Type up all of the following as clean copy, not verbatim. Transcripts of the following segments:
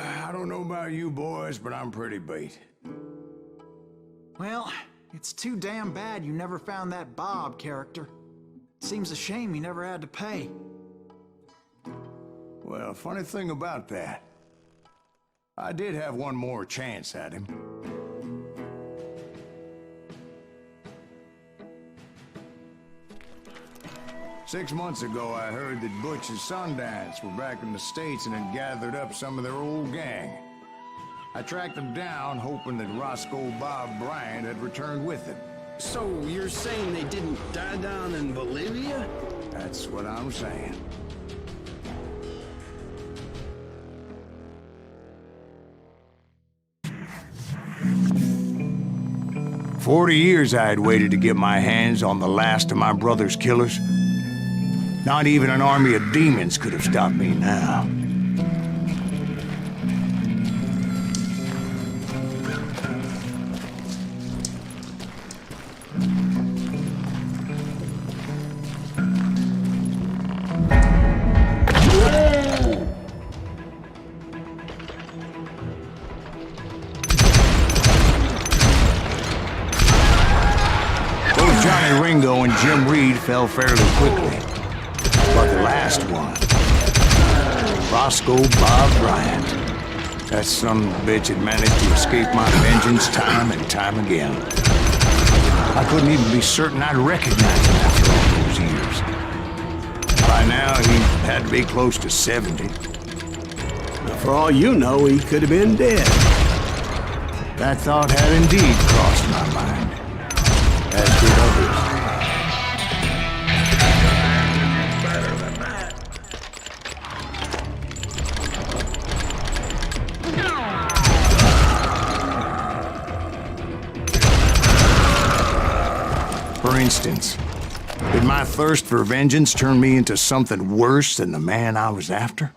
I don't know about you boys, but I'm pretty beat. Well, it's too damn bad you never found that Bob character. Seems a shame you never had to pay. Well, funny thing about that, I did have one more chance at him. Six months ago, I heard that Butch and Sundance were back in the States and had gathered up some of their old gang. I tracked them down, hoping that Roscoe Bob Bryant had returned with them. So you're saying they didn't die down in Bolivia? That's what I'm saying. "40 years I had waited to get my hands on the last of my brother's killers. Not even an army of demons could have stopped me now. Both Johnny Ringo and Jim Reed fell fairly quickly. But the last one, Roscoe Bob Bryant, that son of a bitch had managed to escape my vengeance time and time again. I couldn't even be certain I'd recognize him after all those years. By now, he had to be close to 70. For all you know, he could have been dead. That thought had indeed crossed my mind, as did others. For instance, did my thirst for vengeance turn me into something worse than the man I was after?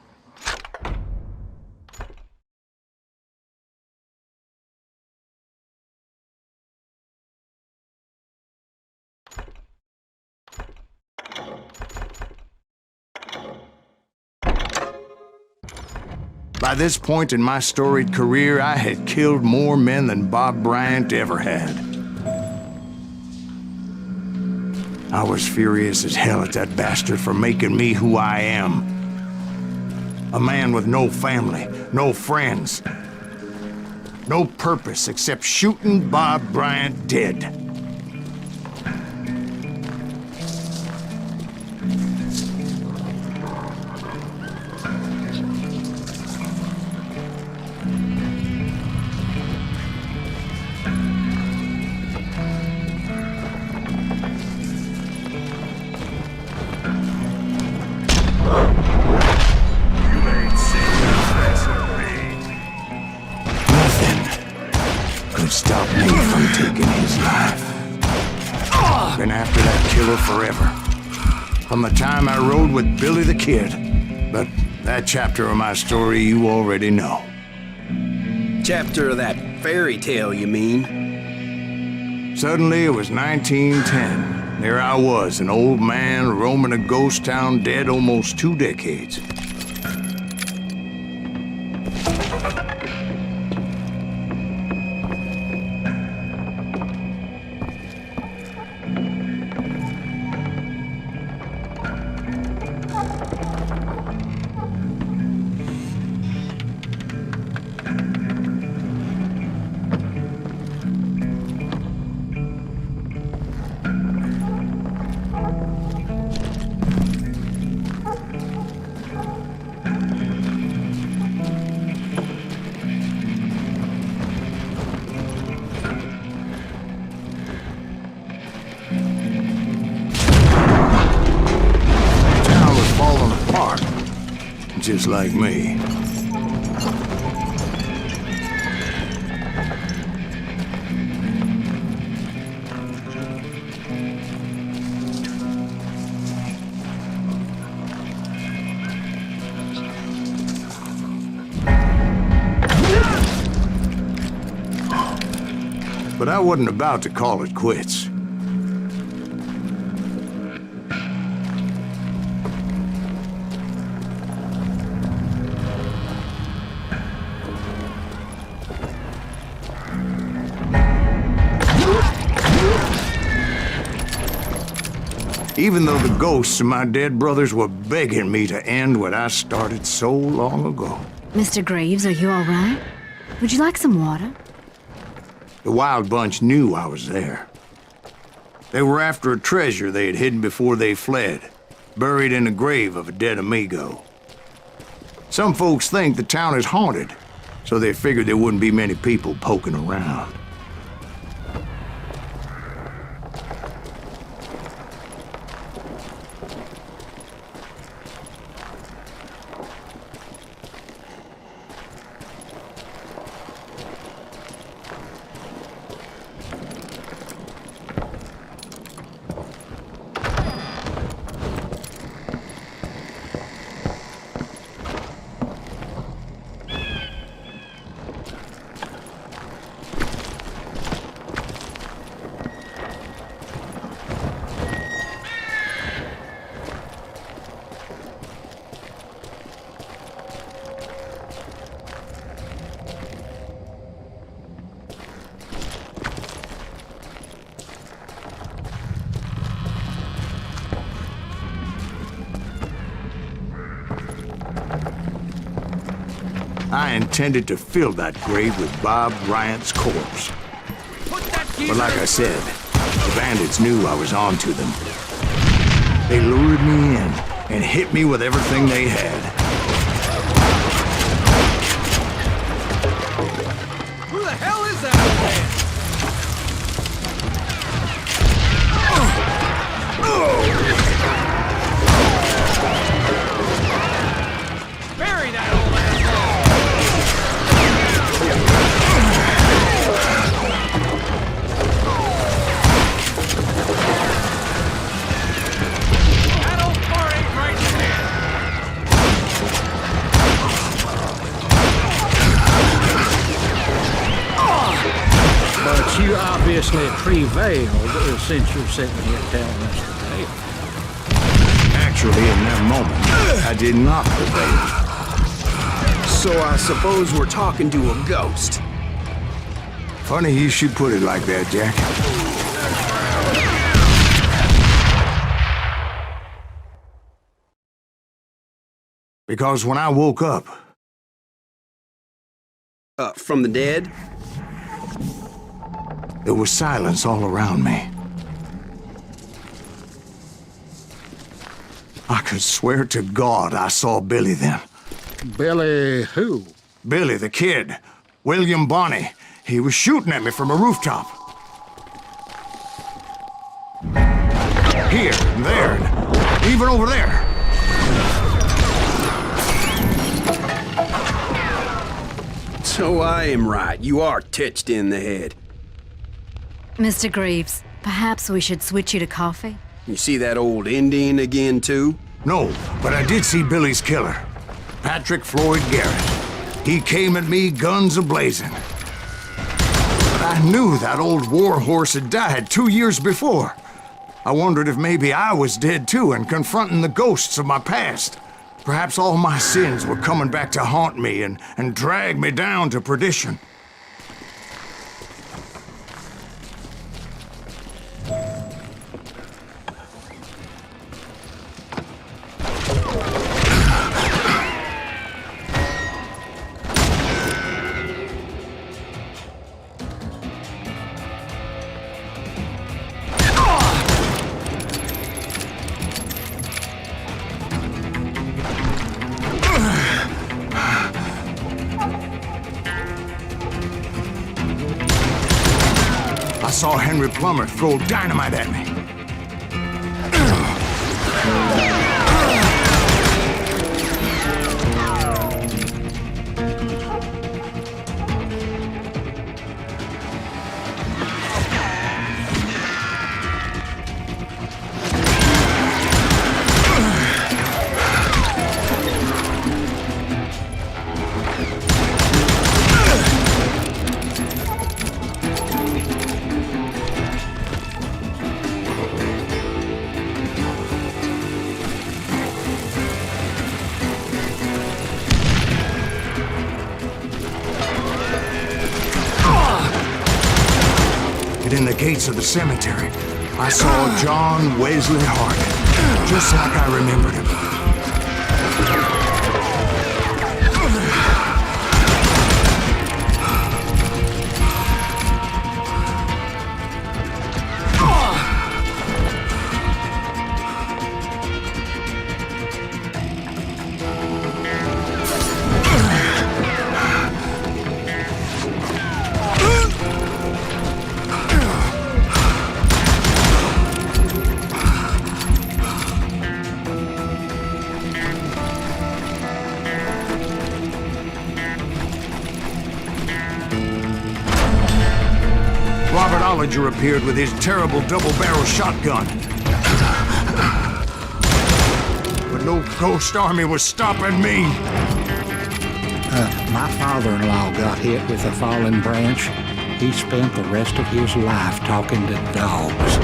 By this point in my storied career, I had killed more men than Bob Bryant ever had. I was furious as hell at that bastard for making me who I am. A man with no family, no friends, no purpose except shooting Bob Bryant dead. Stop me from taking his life. Been after that killer forever. From the time I rode with Billy the Kid. But that chapter of my story you already know. Chapter of that fairy tale, you mean? Suddenly it was 1910. There I was, an old man roaming a ghost town dead almost 2 decades. Just like me. But I wasn't about to call it quits. Even though the ghosts of my dead brothers were begging me to end what I started so long ago. Mr. Graves, are you all right? Would you like some water? The Wild Bunch knew I was there. They were after a treasure they had hidden before they fled, buried in the grave of a dead amigo. Some folks think the town is haunted, so they figured there wouldn't be many people poking around. I intended to fill that grave with Bob Bryant's corpse. But like I said, the bandits knew I was on to them. They lured me in and hit me with everything they had. Who the hell is that old man? Bury that old asshole! That old fart ain't right there. But you obviously prevailed since you're sitting here telling us today. Actually, in that moment, I did not prevail. So I suppose we're talking to a ghost. Funny you should put it like that, Jack. Because when I woke up, From the dead? there was silence all around me. I could swear to God I saw Billy then. Billy who? Billy, the kid. William Bonney. He was shooting at me from a rooftop. Here, and there, and even over there. So I am right. You are touched in the head. Mr. Graves, perhaps we should switch you to coffee? You see that old Indian again, too? No, but I did see Billy's killer. Patrick Floyd Garrett. He came at me guns a-blazing. But I knew that old war horse had died 2 years before. I wondered if maybe I was dead too and confronting the ghosts of my past. Perhaps all my sins were coming back to haunt me and drag me down to perdition. I saw Henry Plummer throw dynamite at me. In the gates of the cemetery, I saw John Wesley Harding, just like I remembered him. Appeared with his terrible double-barrel shotgun. But no ghost army was stopping me. My father-in-law got hit with a fallen branch. He spent the rest of his life talking to dogs.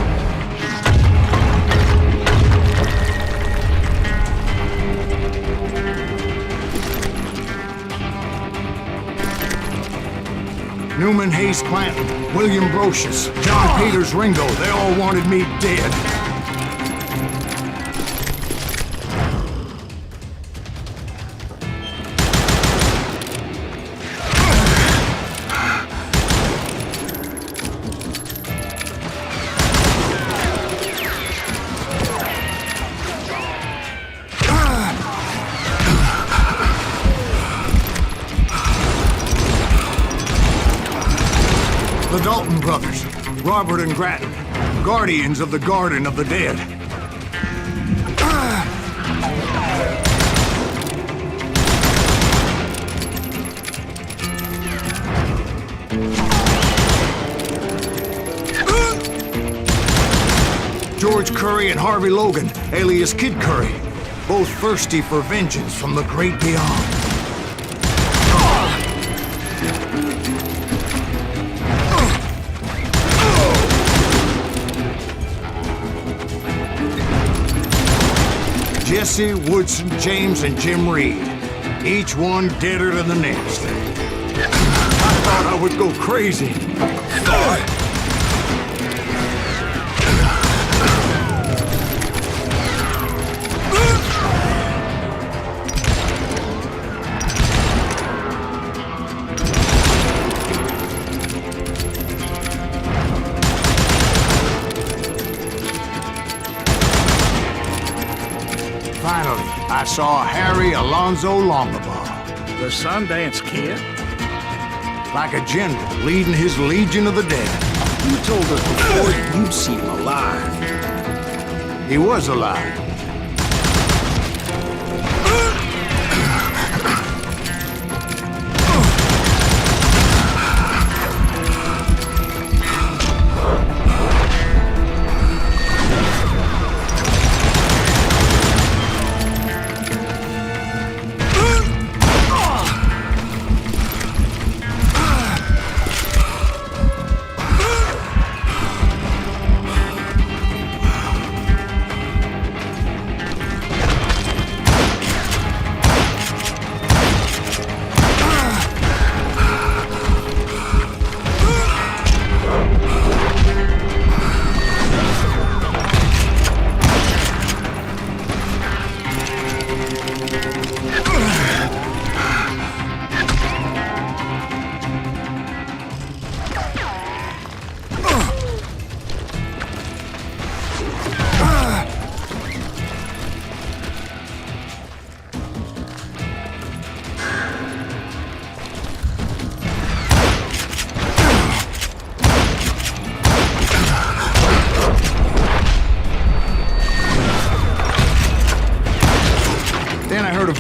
Newman Hayes Clanton, William Brocious, John Peters Ringo, they all wanted me dead. The Dalton brothers, Robert and Grattan, guardians of the Garden of the Dead. George Curry and Harvey Logan, alias Kid Curry, both thirsty for vengeance from the great beyond. Jesse, Woodson, James, and Jim Reed. Each one deader than the next. I thought I would go crazy. Finally, I saw Harry Alonzo Longabaugh. The Sundance Kid? Like a general leading his legion of the dead. You told us before you'd seen him alive. He was alive.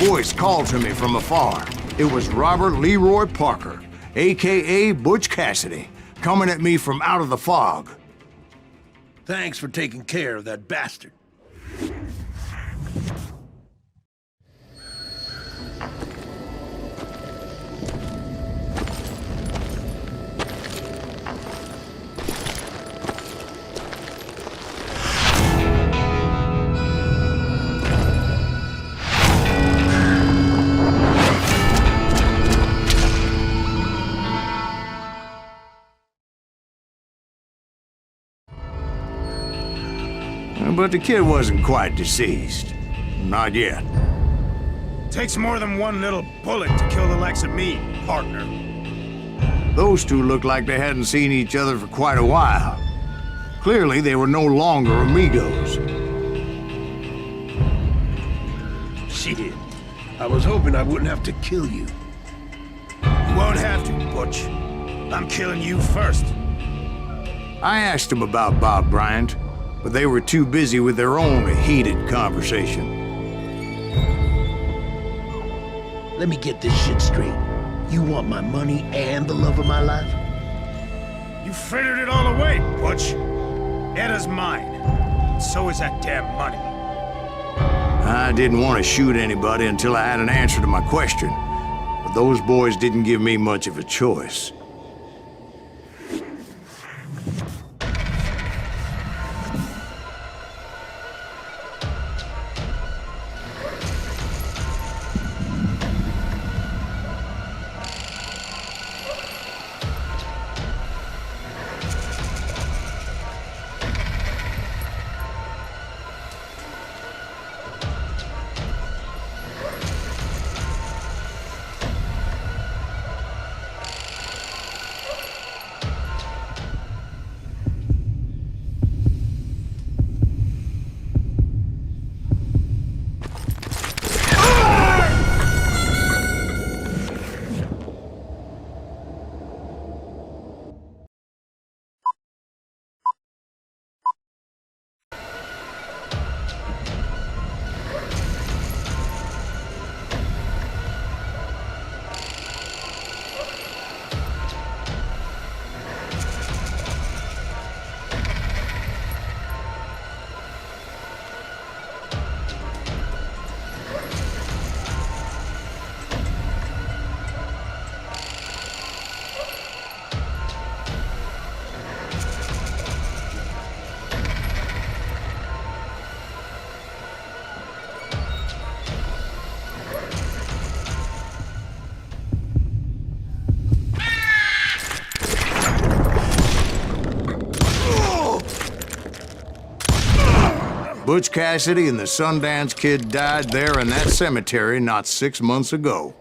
Voice called to me from afar. It was Robert Leroy Parker, a.k.a. Butch Cassidy, coming at me from out of the fog. Thanks for taking care of that bastard. But the kid wasn't quite deceased. Not yet. Takes more than one little bullet to kill the likes of me, partner. Those two looked like they hadn't seen each other for quite a while. Clearly, they were no longer amigos. Shit. I was hoping I wouldn't have to kill you. You won't have to, Butch. I'm killing you first. I asked them about Bob Bryant, but they were too busy with their own heated conversation. Let me get this shit straight. You want my money and the love of my life? You frittered it all away, Butch. Edda's mine. So is that damn money. I didn't want to shoot anybody until I had an answer to my question, but those boys didn't give me much of a choice. Butch Cassidy and the Sundance Kid died there in that cemetery not 6 months ago.